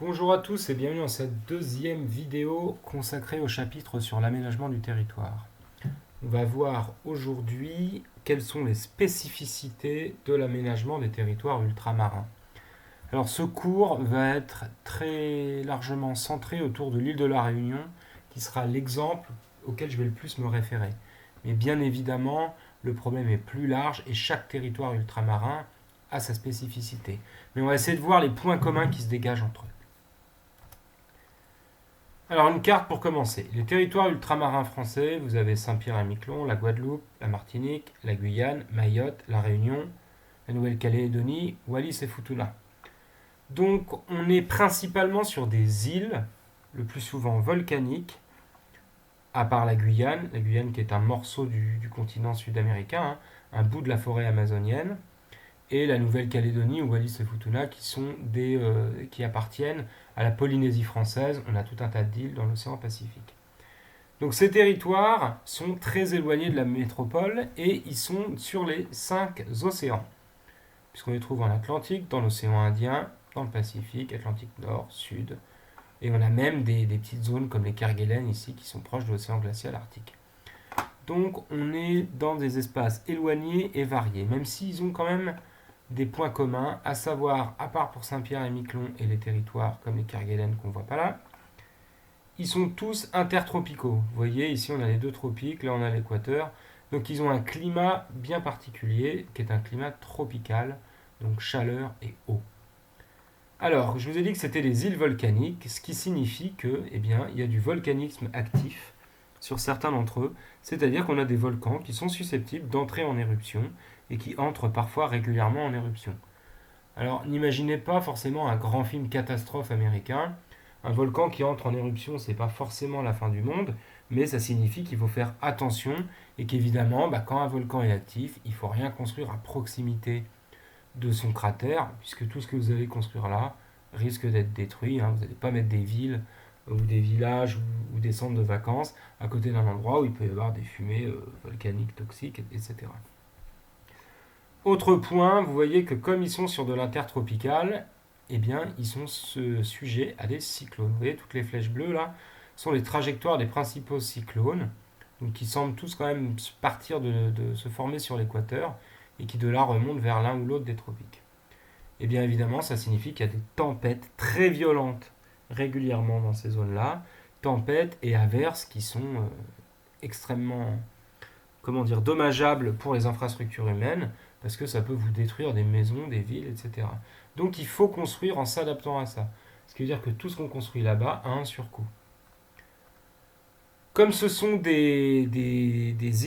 Bonjour à tous et bienvenue dans cette deuxième vidéo consacrée au chapitre sur l'aménagement du territoire. On va voir aujourd'hui quelles sont les spécificités de l'aménagement des territoires ultramarins. Alors ce cours va être très largement centré autour de l'île de la Réunion, qui sera l'exemple auquel je vais le plus me référer. Mais bien évidemment, le problème est plus large et chaque territoire ultramarin a sa spécificité. Mais on va essayer de voir les points communs qui se dégagent entre eux. Alors une carte pour commencer. Les territoires ultramarins français, vous avez Saint-Pierre-et-Miquelon, la Guadeloupe, la Martinique, la Guyane, Mayotte, la Réunion, la Nouvelle-Calédonie, Wallis et Futuna. Donc on est principalement sur des îles, le plus souvent volcaniques, à part la Guyane qui est un morceau du continent sud-américain, hein, un bout de la forêt amazonienne, et la Nouvelle-Calédonie ou Wallis et Futuna qui appartiennent à la Polynésie française. On a tout un tas d'îles dans l'océan Pacifique. Donc ces territoires sont très éloignés de la métropole et ils sont sur les 5 océans, puisqu'on les trouve en Atlantique, dans l'océan Indien, dans le Pacifique, Atlantique Nord, Sud, et on a même des petites zones comme les Kerguelen ici qui sont proches de l'océan glacial arctique. Donc on est dans des espaces éloignés et variés, même s'ils ont quand même des points communs, à savoir, à part pour Saint-Pierre-et-Miquelon et les territoires comme les Kerguelen qu'on ne voit pas là, ils sont tous intertropicaux. Vous voyez, ici on a les deux tropiques, là on a l'équateur. Donc ils ont un climat bien particulier, qui est un climat tropical, donc chaleur et eau. Alors, je vous ai dit que c'était les îles volcaniques, ce qui signifie que, eh bien, il y a du volcanisme actif sur certains d'entre eux, c'est-à-dire qu'on a des volcans qui sont susceptibles d'entrer en éruption et qui entrent parfois régulièrement en éruption. Alors, n'imaginez pas forcément un grand film catastrophe américain. Un volcan qui entre en éruption, c'est pas forcément la fin du monde, mais ça signifie qu'il faut faire attention et qu'évidemment, quand un volcan est actif, il ne faut rien construire à proximité de son cratère, puisque tout ce que vous allez construire là risque d'être détruit. Hein. Vous n'allez pas mettre des villes ou des villages ou des centres de vacances à côté d'un endroit où il peut y avoir des fumées volcaniques toxiques, etc. Autre point, vous voyez que comme ils sont sur de l'intertropical, eh bien, ils sont sujets à des cyclones. Vous voyez, toutes les flèches bleues là sont les trajectoires des principaux cyclones, donc qui semblent tous quand même partir de se former sur l'équateur et qui de là remontent vers l'un ou l'autre des tropiques. Et bien évidemment, ça signifie qu'il y a des tempêtes très violentes régulièrement dans ces zones-là, tempêtes et averses qui sont extrêmement, dommageables pour les infrastructures humaines, parce que ça peut vous détruire des maisons, des villes, etc. Donc il faut construire en s'adaptant à ça. Ce qui veut dire que tout ce qu'on construit là-bas a un surcoût. Comme ce sont des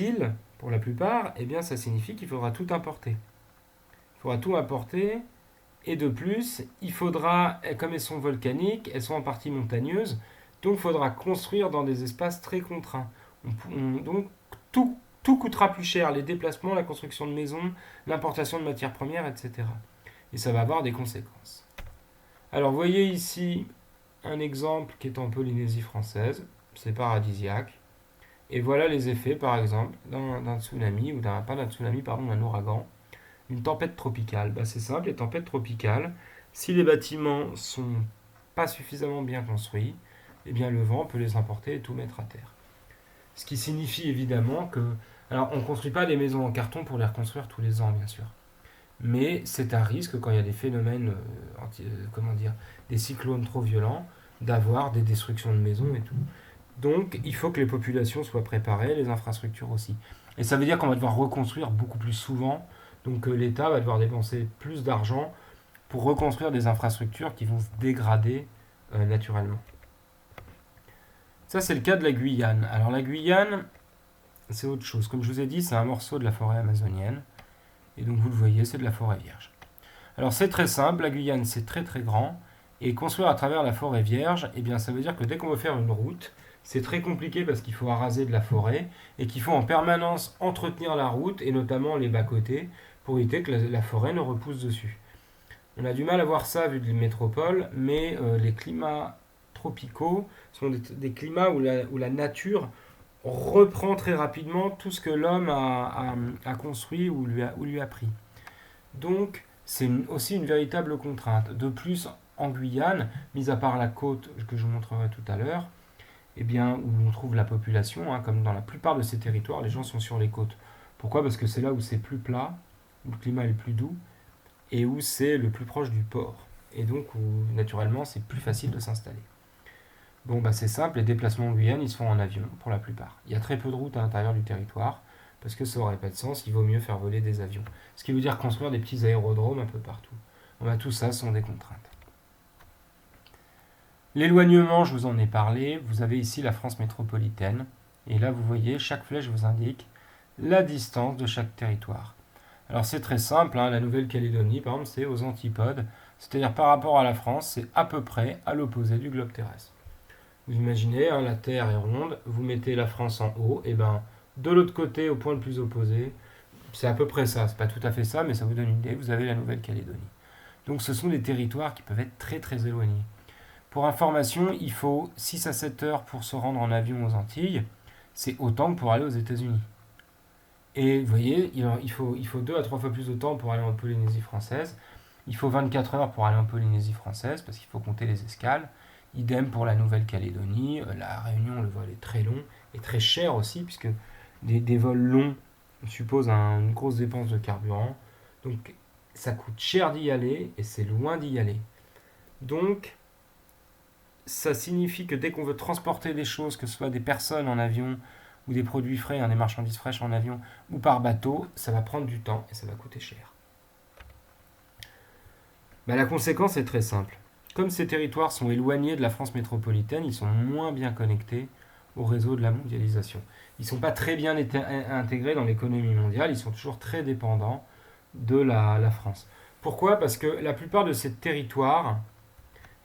îles, pour la plupart, eh bien ça signifie qu'il faudra tout importer. Il faudra tout importer, et de plus, il faudra, comme elles sont volcaniques, elles sont en partie montagneuses, donc il faudra construire dans des espaces très contraints. Donc tout coûtera plus cher, les déplacements, la construction de maisons, l'importation de matières premières, etc. Et ça va avoir des conséquences. Alors vous voyez ici un exemple qui est en Polynésie française, c'est paradisiaque. Et voilà les effets, par exemple, d'un tsunami, ou d'un ouragan, une tempête tropicale. C'est simple, les tempêtes tropicales, si les bâtiments sont pas suffisamment bien construits, eh bien le vent peut les emporter et tout mettre à terre. Ce qui signifie évidemment que... Alors on ne construit pas des maisons en carton pour les reconstruire tous les ans, bien sûr. Mais c'est un risque quand il y a des phénomènes, des cyclones trop violents, d'avoir des destructions de maisons et tout. Donc il faut que les populations soient préparées, les infrastructures aussi. Et ça veut dire qu'on va devoir reconstruire beaucoup plus souvent. Donc l'État va devoir dépenser plus d'argent pour reconstruire des infrastructures qui vont se dégrader naturellement. Ça, c'est le cas de la Guyane. Alors la Guyane, c'est autre chose. Comme je vous ai dit, c'est un morceau de la forêt amazonienne. Et donc vous le voyez, c'est de la forêt vierge. Alors c'est très simple, la Guyane c'est très très grand. Et construire à travers la forêt vierge, eh bien ça veut dire que dès qu'on veut faire une route, c'est très compliqué parce qu'il faut araser de la forêt et qu'il faut en permanence entretenir la route et notamment les bas-côtés pour éviter que la forêt ne repousse dessus. On a du mal à voir ça vu de la métropole, mais les climats tropicaux sont des climats où la nature reprend très rapidement tout ce que l'homme a construit ou lui a pris. Donc, c'est aussi une véritable contrainte. De plus, en Guyane, mis à part la côte que je vous montrerai tout à l'heure, eh bien, où on trouve la population, hein, comme dans la plupart de ces territoires, les gens sont sur les côtes. Pourquoi? Parce que c'est là où c'est plus plat, où le climat est plus doux, et où c'est le plus proche du port. Et donc, où, naturellement, c'est plus facile de s'installer. Bon, bah c'est simple, les déplacements en Guyane, ils se font en avion, pour la plupart. Il y a très peu de routes à l'intérieur du territoire, parce que ça n'aurait pas de sens, il vaut mieux faire voler des avions. Ce qui veut dire construire des petits aérodromes un peu partout. Bon, bah, tout ça sont des contraintes. L'éloignement, je vous en ai parlé, vous avez ici la France métropolitaine, et là vous voyez, chaque flèche vous indique la distance de chaque territoire. Alors c'est très simple, hein, la Nouvelle-Calédonie, par exemple, c'est aux antipodes, c'est-à-dire par rapport à la France, c'est à peu près à l'opposé du globe terrestre. Vous imaginez, hein, la Terre est ronde, vous mettez la France en haut, et ben de l'autre côté, au point le plus opposé, c'est à peu près ça, c'est pas tout à fait ça, mais ça vous donne une idée, vous avez la Nouvelle-Calédonie. Donc ce sont des territoires qui peuvent être très très éloignés. Pour information, il faut 6 à 7 heures pour se rendre en avion aux Antilles, c'est autant que pour aller aux États-Unis. Et vous voyez, il faut 2 à 3 fois plus de temps pour aller en Polynésie française. Il faut 24 heures pour aller en Polynésie française, parce qu'il faut compter les escales. Idem pour la Nouvelle-Calédonie. La Réunion, le vol est très long et très cher aussi, puisque des vols longs supposent une grosse dépense de carburant. Donc ça coûte cher d'y aller et c'est loin d'y aller. Donc ça signifie que dès qu'on veut transporter des choses, que ce soit des personnes en avion ou des produits frais, hein, des marchandises fraîches en avion ou par bateau, ça va prendre du temps et ça va coûter cher. La conséquence est très simple. Comme ces territoires sont éloignés de la France métropolitaine, ils sont moins bien connectés au réseau de la mondialisation. Ils ne sont pas très bien intégrés dans l'économie mondiale, ils sont toujours très dépendants de la France. Pourquoi? Parce que la plupart de ces territoires,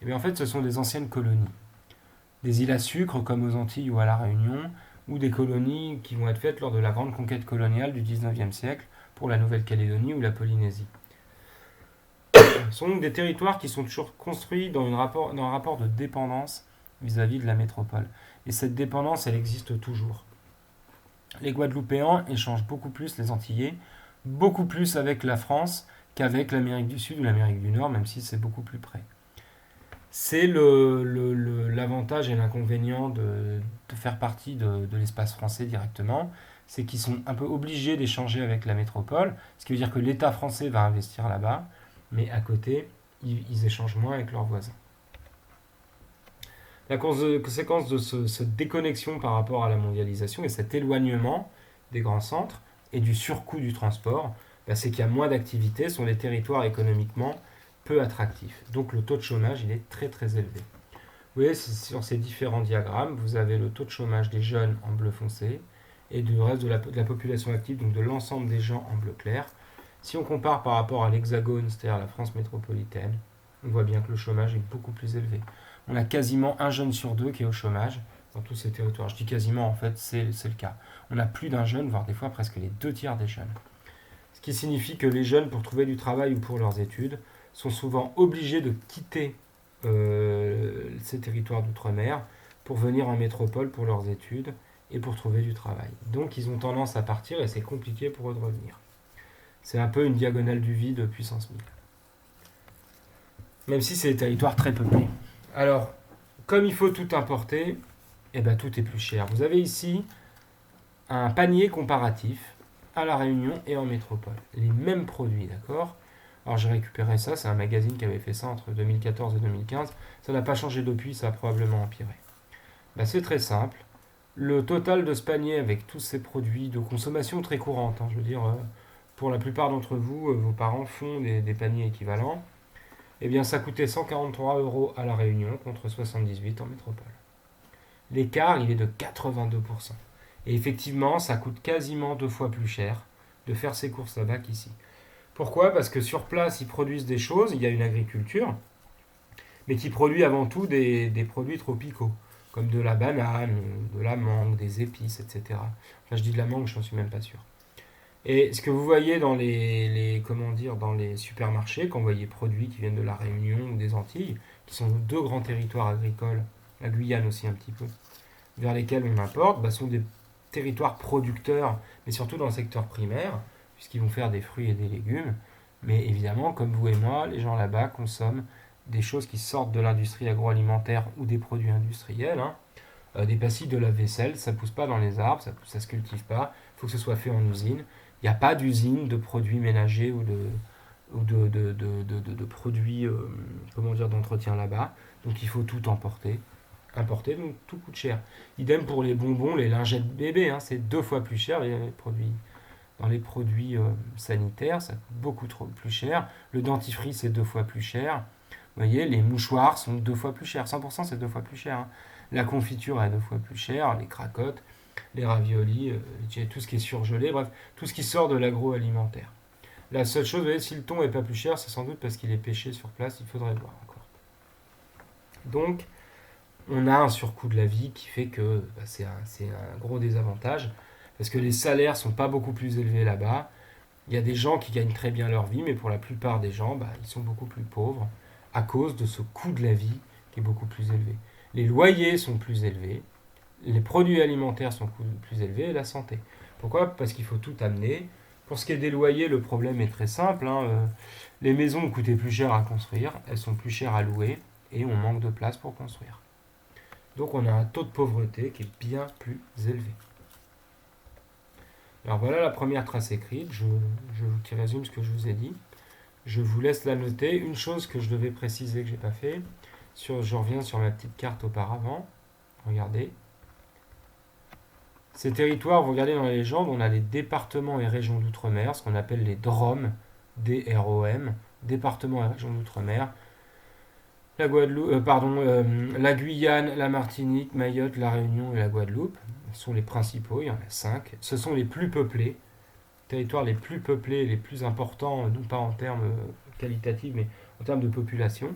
eh bien, en fait, ce sont des anciennes colonies. Des îles à sucre comme aux Antilles ou à La Réunion, ou des colonies qui vont être faites lors de la grande conquête coloniale du 19e siècle pour la Nouvelle-Calédonie ou la Polynésie. Ce sont donc des territoires qui sont toujours construits dans un rapport de dépendance vis-à-vis de la métropole. Et cette dépendance, elle existe toujours. Les Guadeloupéens échangent beaucoup plus, les Antillais, beaucoup plus avec la France qu'avec l'Amérique du Sud ou l'Amérique du Nord, même si c'est beaucoup plus près. C'est l'avantage et l'inconvénient de faire partie de l'espace français directement, c'est qu'ils sont un peu obligés d'échanger avec la métropole, ce qui veut dire que l'État français va investir là-bas, mais à côté, ils échangent moins avec leurs voisins. La conséquence de cette déconnexion par rapport à la mondialisation et cet éloignement des grands centres et du surcoût du transport, c'est qu'il y a moins d'activités sur des territoires économiquement peu attractifs. Donc le taux de chômage, il est très très élevé. Vous voyez, sur ces différents diagrammes, vous avez le taux de chômage des jeunes en bleu foncé et du reste de la population active, donc de l'ensemble des gens en bleu clair. Si on compare par rapport à l'Hexagone, c'est-à-dire la France métropolitaine, on voit bien que le chômage est beaucoup plus élevé. On a quasiment un jeune sur deux qui est au chômage dans tous ces territoires. Je dis quasiment, en fait, c'est le cas. On a plus d'un jeune, voire des fois presque les 2 tiers des jeunes. Ce qui signifie que les jeunes, pour trouver du travail ou pour leurs études, sont souvent obligés de quitter ces territoires d'outre-mer pour venir en métropole pour leurs études et pour trouver du travail. Donc ils ont tendance à partir et c'est compliqué pour eux de revenir. C'est un peu une diagonale du vide puissance 1000. Même si c'est des territoires très peuplés. Alors, comme il faut tout importer, tout est plus cher. Vous avez ici un panier comparatif à La Réunion et en métropole. Les mêmes produits, d'accord? Alors j'ai récupéré ça, c'est un magazine qui avait fait ça entre 2014 et 2015. Ça n'a pas changé depuis, ça a probablement empiré. C'est très simple. Le total de ce panier avec tous ces produits de consommation très courante, je veux dire, pour la plupart d'entre vous, vos parents font des paniers équivalents, ça coûtait 143 € à La Réunion contre 78 en métropole. L'écart, il est de 82%. Et effectivement, ça coûte quasiment 2 fois plus cher de faire ses courses là-bas qu'ici. Pourquoi? Parce que sur place, ils produisent des choses, il y a une agriculture, mais qui produit avant tout des produits tropicaux, comme de la banane, de la mangue, des épices, etc. Enfin, je dis de la mangue, je n'en suis même pas sûr. Et ce que vous voyez dans dans les supermarchés, quand vous voyez produits qui viennent de la Réunion ou des Antilles, qui sont 2 grands territoires agricoles, la Guyane aussi un petit peu, vers lesquels on importe, sont des territoires producteurs, mais surtout dans le secteur primaire, puisqu'ils vont faire des fruits et des légumes. Mais évidemment, comme vous et moi, les gens là-bas consomment des choses qui sortent de l'industrie agroalimentaire ou des produits industriels, hein. Des pastilles de lave-vaisselle, ça ne pousse pas dans les arbres, ça ne se cultive pas, il faut que ce soit fait en usine. Il n'y a pas d'usine de produits ménagers ou de produits comment dire, d'entretien là-bas. Donc il faut tout emporter. Importer, donc tout coûte cher. Idem pour les bonbons, les lingettes bébés, hein, c'est 2 fois plus cher dans les produits sanitaires, ça coûte beaucoup trop plus cher. Le dentifrice c'est 2 fois plus cher. Vous voyez, les mouchoirs sont 2 fois plus chers. 100% c'est 2 fois plus cher, hein. La confiture est 2 fois plus chère, les cracottes, les raviolis, tout ce qui est surgelé, bref, tout ce qui sort de l'agroalimentaire. La seule chose, vous voyez, si le thon n'est pas plus cher, c'est sans doute parce qu'il est pêché sur place, il faudrait voir encore. Donc, on a un surcoût de la vie qui fait que c'est un gros désavantage, parce que les salaires ne sont pas beaucoup plus élevés là-bas. Il y a des gens qui gagnent très bien leur vie, mais pour la plupart des gens, ils sont beaucoup plus pauvres à cause de ce coût de la vie qui est beaucoup plus élevé. Les loyers sont plus élevés, les produits alimentaires sont plus élevés et la santé. Pourquoi ? Parce qu'il faut tout amener. Pour ce qui est des loyers, le problème est très simple, hein. Les maisons ont coûté plus cher à construire, elles sont plus chères à louer et on manque de place pour construire. Donc on a un taux de pauvreté qui est bien plus élevé. Alors voilà la première trace écrite, qui résume ce que je vous ai dit. Je vous laisse la noter. Une chose que je devais préciser que je n'ai pas fait, je reviens sur ma petite carte auparavant. Regardez. Ces territoires, vous regardez dans la légende, on a les départements et régions d'outre-mer, ce qu'on appelle les DROM, D-R-O-M, départements et régions d'outre-mer. La la Guyane, la Martinique, Mayotte, la Réunion et la Guadeloupe sont les principaux, il y en a 5. Ce sont les plus peuplés, territoires les plus peuplés, les plus importants, non pas en termes qualitatifs, mais en termes de population.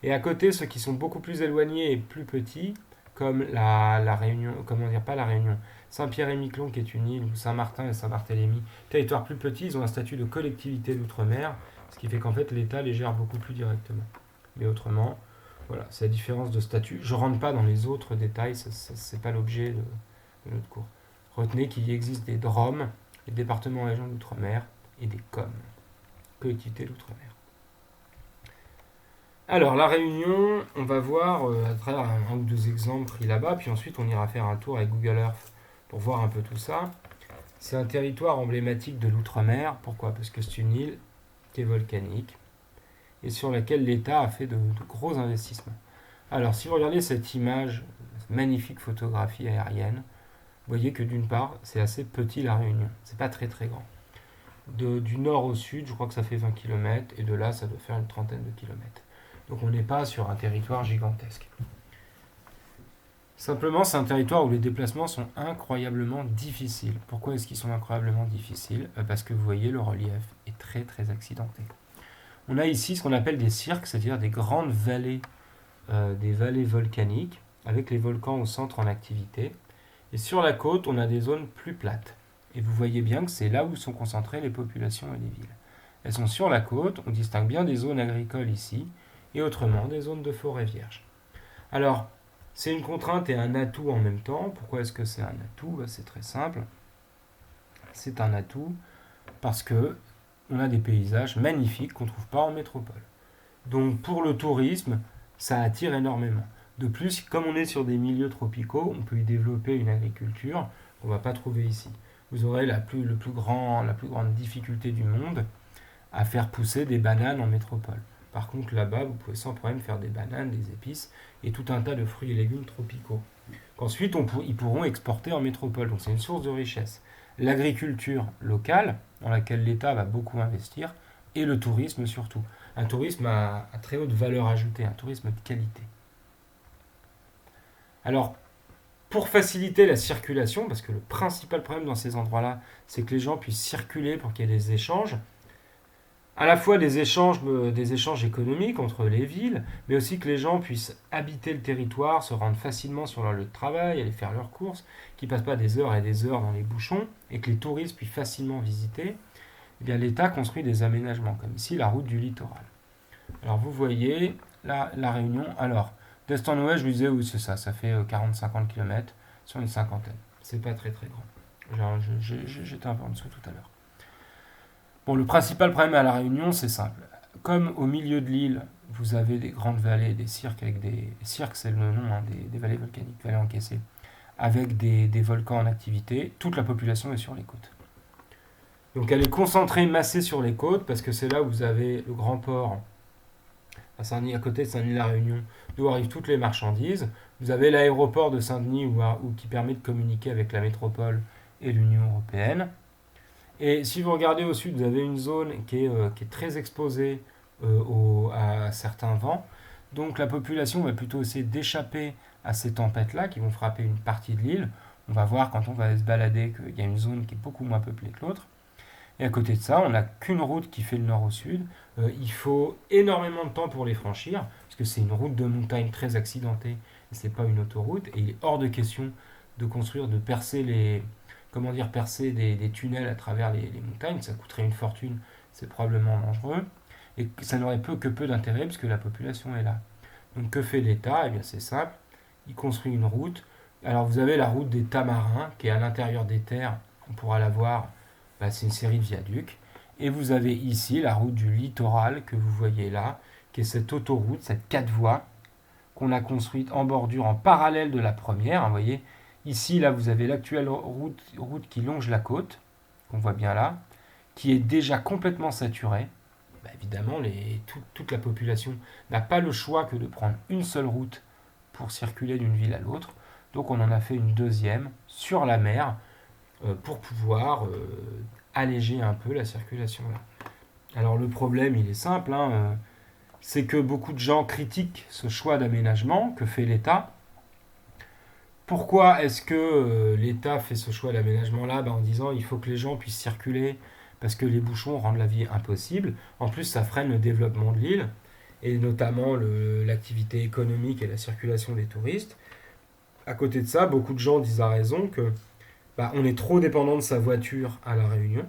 Et à côté, ceux qui sont beaucoup plus éloignés et plus petits, comme la Réunion, comment dire, pas la Réunion, Saint-Pierre-et-Miquelon qui est une île, ou Saint-Martin et Saint-Barthélemy, territoires plus petits, ils ont un statut de collectivité d'outre-mer, ce qui fait qu'en fait l'État les gère beaucoup plus directement. Mais autrement, voilà, c'est la différence de statut. Je ne rentre pas dans les autres détails, ce n'est pas l'objet de notre cours. Retenez qu'il existe des DROM, les départements et régions d'outre-mer, et des COM, collectivités d'outre-mer. Alors, la Réunion, on va voir à travers un ou deux exemples pris là-bas, puis ensuite on ira faire un tour avec Google Earth pour voir un peu tout ça. C'est un territoire emblématique de l'outre-mer. Pourquoi ? Parce que c'est une île qui est volcanique et sur laquelle l'État a fait de gros investissements. Alors, si vous regardez cette image, cette magnifique photographie aérienne, vous voyez que d'une part, c'est assez petit la Réunion. C'est pas très très grand. Du nord au sud, je crois que ça fait 20 km, et de là, ça doit faire une trentaine de kilomètres. Donc on n'est pas sur un territoire gigantesque. Simplement, c'est un territoire où les déplacements sont incroyablement difficiles. Pourquoi est-ce qu'ils sont incroyablement difficiles ? Parce que vous voyez, le relief est très très accidenté. On a ici ce qu'on appelle des cirques, c'est-à-dire des grandes vallées, des vallées volcaniques, avec les volcans au centre en activité. Et sur la côte, on a des zones plus plates. Et vous voyez bien que c'est là où sont concentrées les populations et les villes. Elles sont sur la côte, on distingue bien des zones agricoles ici, et autrement des zones de forêt vierge. Alors, c'est une contrainte et un atout en même temps. Pourquoi est-ce que c'est un atout ? C'est très simple. C'est un atout parce que on a des paysages magnifiques qu'on ne trouve pas en métropole. Donc pour le tourisme, ça attire énormément. De plus, comme on est sur des milieux tropicaux, on peut y développer une agriculture qu'on ne va pas trouver ici. Vous aurez la plus grande difficulté du monde à faire pousser des bananes en métropole. Par contre, là-bas, vous pouvez sans problème faire des bananes, des épices et tout un tas de fruits et légumes tropicaux. Qu'ensuite, ils pourront exporter en métropole. Donc, c'est une source de richesse. L'agriculture locale, dans laquelle l'État va beaucoup investir, et le tourisme surtout. Un tourisme à très haute valeur ajoutée, un tourisme de qualité. Alors, pour faciliter la circulation, parce que le principal problème dans ces endroits-là, c'est que les gens puissent circuler pour qu'il y ait des échanges, à la fois des échanges économiques entre les villes, mais aussi que les gens puissent habiter le territoire, se rendre facilement sur leur lieu de travail, aller faire leurs courses, qu'ils ne passent pas des heures et des heures dans les bouchons, et que les touristes puissent facilement visiter, eh bien l'État construit des aménagements, comme ici la route du littoral. Alors vous voyez, là, la Réunion, alors, d'est en ouest, je vous disais, oui c'est ça, ça fait 40-50 km sur une cinquantaine. C'est pas très très grand. J'étais un peu en dessous tout à l'heure. Bon, le principal problème à La Réunion, c'est simple. comme au milieu de l'île, vous avez des grandes vallées, des cirques avec des... Cirques, c'est le nom hein, des vallées volcaniques, vallées encaissées, avec des volcans en activité, toute la population est sur les côtes. Donc elle est concentrée, massée sur les côtes, parce que c'est là où vous avez le grand port, à Saint-Denis, à côté de Saint-Denis-la-Réunion, d'où arrivent toutes les marchandises. Vous avez l'aéroport de Saint-Denis qui permet de communiquer avec la métropole et l'Union européenne. Et si vous regardez au sud, vous avez une zone qui est très exposée à certains vents. Donc la population va plutôt essayer d'échapper à ces tempêtes-là qui vont frapper une partie de l'île. On va voir quand on va se balader qu'il y a une zone qui est beaucoup moins peuplée que l'autre. Et à côté de ça, on n'a qu'une route qui fait le nord au sud. Il faut énormément de temps pour les franchir, parce que c'est une route de montagne très accidentée, et c'est pas une autoroute. Et il est hors de question de construire, de percer percer des tunnels à travers les montagnes. Ça coûterait une fortune, c'est probablement dangereux. Et ça n'aurait que peu d'intérêt, puisque la population est là. Donc que fait l'État? Eh bien c'est simple, il construit une route. Alors vous avez la route des Tamarins, qui est à l'intérieur des terres, on pourra la voir. C'est une série de viaducs. Et vous avez ici la route du littoral que vous voyez là, qui est cette autoroute, cette 4 voies, qu'on a construite en bordure en parallèle de la première. Vous voyez, ici, là, vous avez l'actuelle route qui longe la côte, qu'on voit bien là, qui est déjà complètement saturée. Évidemment, toute la population n'a pas le choix que de prendre une seule route pour circuler d'une ville à l'autre. Donc on en a fait une deuxième sur la mer, pour pouvoir alléger un peu la circulation là. Alors le problème, il est simple, hein, c'est que beaucoup de gens critiquent ce choix d'aménagement que fait l'État. Pourquoi est-ce que l'État fait ce choix d'aménagement-là? En disant il faut que les gens puissent circuler parce que les bouchons rendent la vie impossible. En plus, ça freine le développement de l'île et notamment l'activité économique et la circulation des touristes. À côté de ça, beaucoup de gens disent à raison que on est trop dépendant de sa voiture à La Réunion.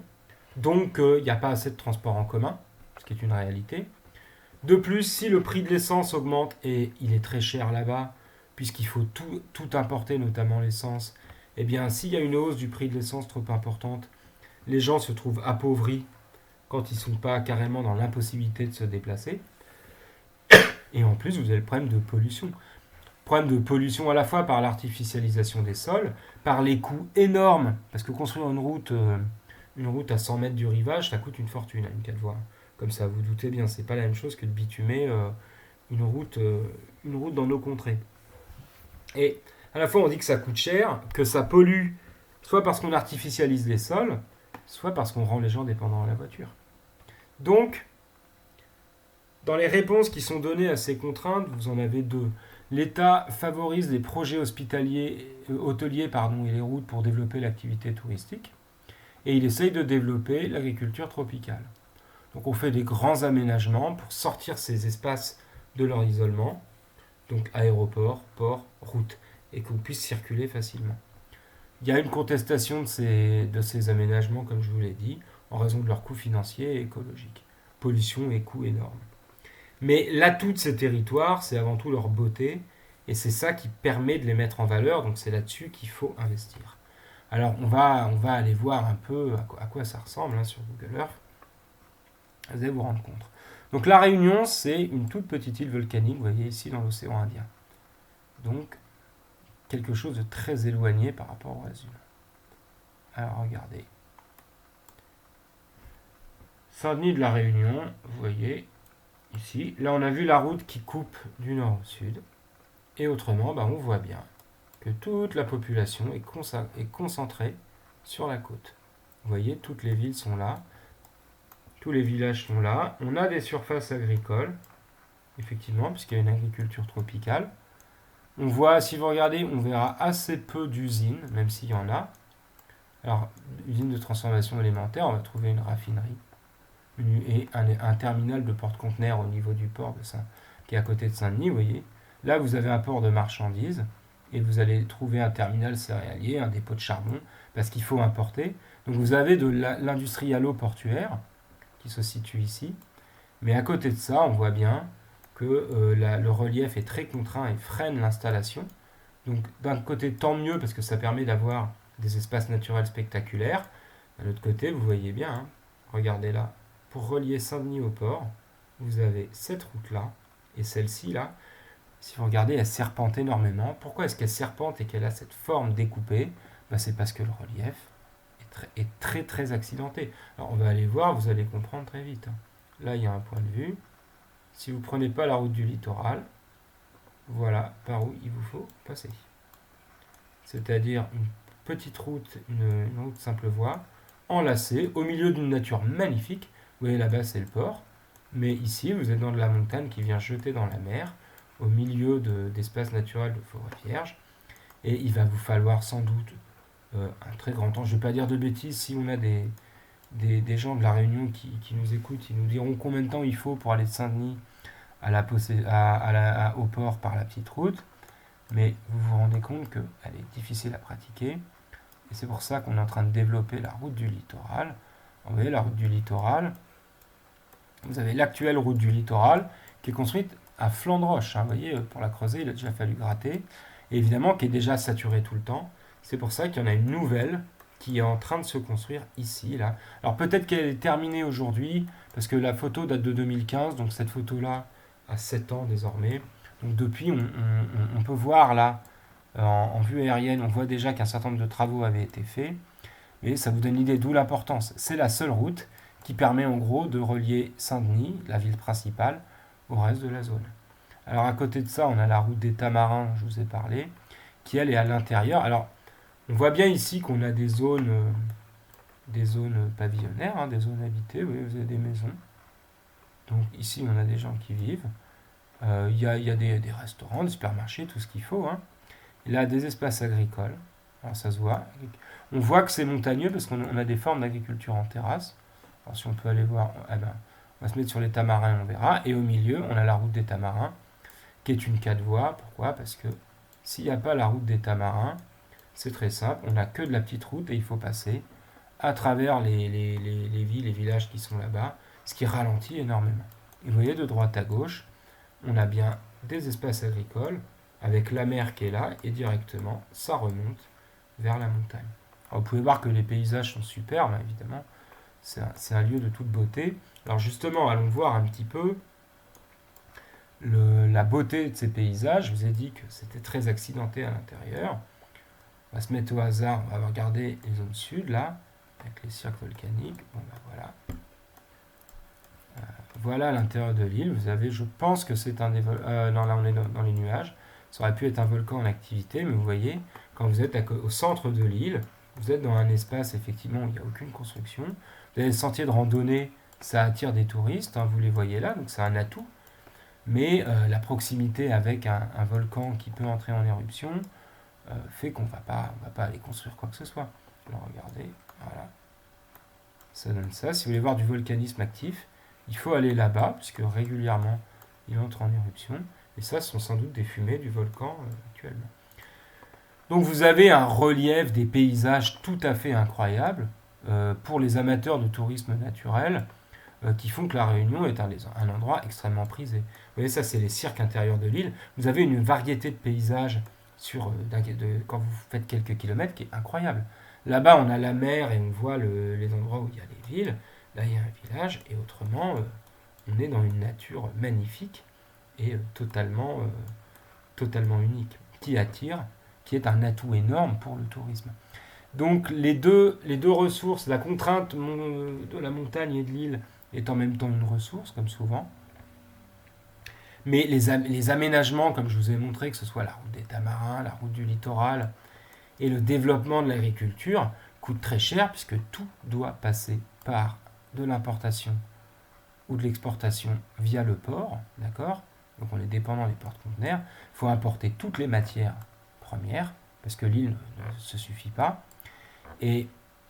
Donc, il n'y a pas assez de transport en commun, ce qui est une réalité. De plus, si le prix de l'essence augmente, et il est très cher là-bas, puisqu'il faut tout importer, notamment l'essence, eh bien, s'il y a une hausse du prix de l'essence trop importante, les gens se trouvent appauvris quand ils ne sont pas carrément dans l'impossibilité de se déplacer. Et en plus, vous avez le problème de pollution. Problème de pollution à la fois par l'artificialisation des sols, par les coûts énormes, parce que construire une route à 100 mètres du rivage, ça coûte une fortune à une 4 voies. Comme ça, vous doutez bien, c'est pas la même chose que de bitumer une route dans nos contrées. Et à la fois, on dit que ça coûte cher, que ça pollue, soit parce qu'on artificialise les sols, soit parce qu'on rend les gens dépendants à la voiture. Donc, dans les réponses qui sont données à ces contraintes, vous en avez deux. L'État favorise les projets hôteliers et les routes pour développer l'activité touristique. Et il essaye de développer l'agriculture tropicale. Donc on fait des grands aménagements pour sortir ces espaces de leur isolement. Donc aéroport, port, route. Et qu'on puisse circuler facilement. Il y a une contestation de ces aménagements, comme je vous l'ai dit, en raison de leurs coûts financiers et écologiques. Pollution et coûts énormes. Mais l'atout de ces territoires, c'est avant tout leur beauté, et c'est ça qui permet de les mettre en valeur, donc c'est là-dessus qu'il faut investir. Alors on va aller voir un peu à quoi ça ressemble sur Google Earth. Vous allez vous rendre compte. Donc la Réunion, c'est une toute petite île volcanique, vous voyez ici dans l'océan Indien. Donc quelque chose de très éloigné par rapport au reste du monde. Alors regardez. Saint-Denis de la Réunion, vous voyez, ici. Là, on a vu la route qui coupe du nord au sud. Et autrement, on voit bien que toute la population est concentrée sur la côte. Vous voyez, toutes les villes sont là. Tous les villages sont là. On a des surfaces agricoles, effectivement, puisqu'il y a une agriculture tropicale. On voit, si vous regardez, on verra assez peu d'usines, même s'il y en a. Alors, usine de transformation élémentaire, on va trouver une raffinerie et un terminal de porte-conteneurs au niveau du port qui est à côté de Saint-Denis, vous voyez. Là, vous avez un port de marchandises et vous allez trouver un terminal céréalier, un dépôt de charbon, parce qu'il faut importer. Donc vous avez de l'industrialo portuaire qui se situe ici. Mais à côté de ça, on voit bien que le relief est très contraint et freine l'installation. Donc d'un côté, tant mieux, parce que ça permet d'avoir des espaces naturels spectaculaires. De l'autre côté, vous voyez bien, regardez là, pour relier Saint-Denis au port, vous avez cette route-là, et celle-ci, là, si vous regardez, elle serpente énormément. Pourquoi est-ce qu'elle serpente et qu'elle a cette forme découpée? Ben, c'est parce que le relief est très très accidenté. Alors on va aller voir, vous allez comprendre très vite. Là, il y a un point de vue. Si vous ne prenez pas la route du littoral, voilà par où il vous faut passer. C'est-à-dire une petite route, une route simple voie, enlacée, au milieu d'une nature magnifique. Vous voyez là-bas, c'est le port. Mais ici, vous êtes dans de la montagne qui vient jeter dans la mer, au milieu d'espaces naturels de forêt vierge. Et il va vous falloir sans doute un très grand temps. Je ne vais pas dire de bêtises, si on a des gens de la Réunion qui nous écoutent, ils nous diront combien de temps il faut pour aller de Saint-Denis au port par la petite route. Mais vous vous rendez compte qu'elle est difficile à pratiquer. Et c'est pour ça qu'on est en train de développer la route du littoral. Vous voyez, la route du littoral, vous avez l'actuelle route du littoral qui est construite à flanc de roche. Vous voyez, pour la creuser, il a déjà fallu gratter. Et évidemment, qui est déjà saturée tout le temps. C'est pour ça qu'il y en a une nouvelle qui est en train de se construire ici, là. Alors peut-être qu'elle est terminée aujourd'hui, parce que la photo date de 2015, donc cette photo-là a 7 ans désormais. Donc depuis, on peut voir là, en vue aérienne, on voit déjà qu'un certain nombre de travaux avaient été faits. Et ça vous donne l'idée d'où l'importance. C'est la seule route qui permet en gros de relier Saint-Denis, la ville principale, au reste de la zone. Alors à côté de ça, on a la route des Tamarins, je vous ai parlé, qui elle est à l'intérieur. Alors on voit bien ici qu'on a des zones pavillonnaires, des zones habitées. Vous avez des maisons. Donc ici, on a des gens qui vivent. Il y a des restaurants, des supermarchés, tout ce qu'il faut. Il y a des espaces agricoles. Alors ça se voit. On voit que c'est montagneux parce qu'on a des formes d'agriculture en terrasse. Alors si on peut aller voir, on va se mettre sur les Tamarins, on verra. Et au milieu, on a la route des Tamarins, qui est une 4 voies. Pourquoi? Parce que s'il n'y a pas la route des Tamarins, c'est très simple, on n'a que de la petite route et il faut passer à travers les villes et villages qui sont là-bas, ce qui ralentit énormément. Et vous voyez, de droite à gauche, on a bien des espaces agricoles avec la mer qui est là et directement, ça remonte vers la montagne. Alors, vous pouvez voir que les paysages sont superbes, évidemment. C'est un lieu de toute beauté. Alors justement, allons voir un petit peu la beauté de ces paysages. Je vous ai dit que c'était très accidenté à l'intérieur. On va se mettre au hasard, on va regarder les zones sud, là, avec les cirques volcaniques. Bon, ben voilà. Voilà l'intérieur de l'île. Vous avez, je pense que c'est un des volcans. Non, là, on est dans les nuages. Ça aurait pu être un volcan en activité, mais vous voyez, quand vous êtes au centre de l'île, vous êtes dans un espace, effectivement, où il n'y a aucune construction. Vous avez le sentier de randonnée, ça attire des touristes, vous les voyez là, donc c'est un atout. Mais la proximité avec un volcan qui peut entrer en éruption, fait qu'on ne va pas aller construire quoi que ce soit. Alors regardez, voilà. Ça donne ça. Si vous voulez voir du volcanisme actif, il faut aller là-bas, puisque régulièrement, il entre en éruption. Et ça, ce sont sans doute des fumées du volcan actuellement. Donc vous avez un relief des paysages tout à fait incroyable pour les amateurs de tourisme naturel qui font que la Réunion est un endroit extrêmement prisé. Vous voyez, ça, c'est les cirques intérieurs de l'île. Vous avez une variété de paysages quand vous faites quelques kilomètres qui est incroyable. Là-bas, on a la mer et on voit les endroits où il y a les villes. Là, il y a un village. Et autrement, on est dans une nature magnifique et totalement unique, qui attire, qui est un atout énorme pour le tourisme. Donc les deux ressources, la contrainte de la montagne et de l'île est en même temps une ressource, comme souvent. Mais les aménagements, comme je vous ai montré, que ce soit la route des Tamarins, la route du littoral, et le développement de l'agriculture, coûtent très cher, puisque tout doit passer par de l'importation ou de l'exportation via le port, d'accord? Donc on est dépendant des porte-conteneurs. Il faut importer toutes les matières premières, parce que l'île ne se suffit pas. Et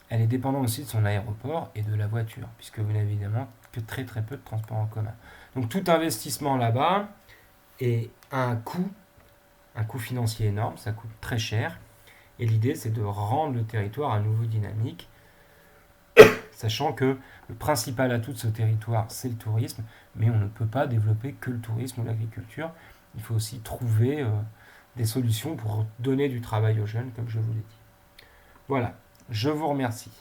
elle est dépendante aussi de son aéroport et de la voiture, puisque vous n'avez évidemment que très très peu de transports en commun. Donc tout investissement là-bas a un coût financier énorme, ça coûte très cher. Et l'idée, c'est de rendre le territoire à nouveau dynamique, sachant que le principal atout de ce territoire, c'est le tourisme, mais on ne peut pas développer que le tourisme ou l'agriculture. Il faut aussi trouver des solutions pour donner du travail aux jeunes, comme je vous l'ai dit. Voilà, je vous remercie.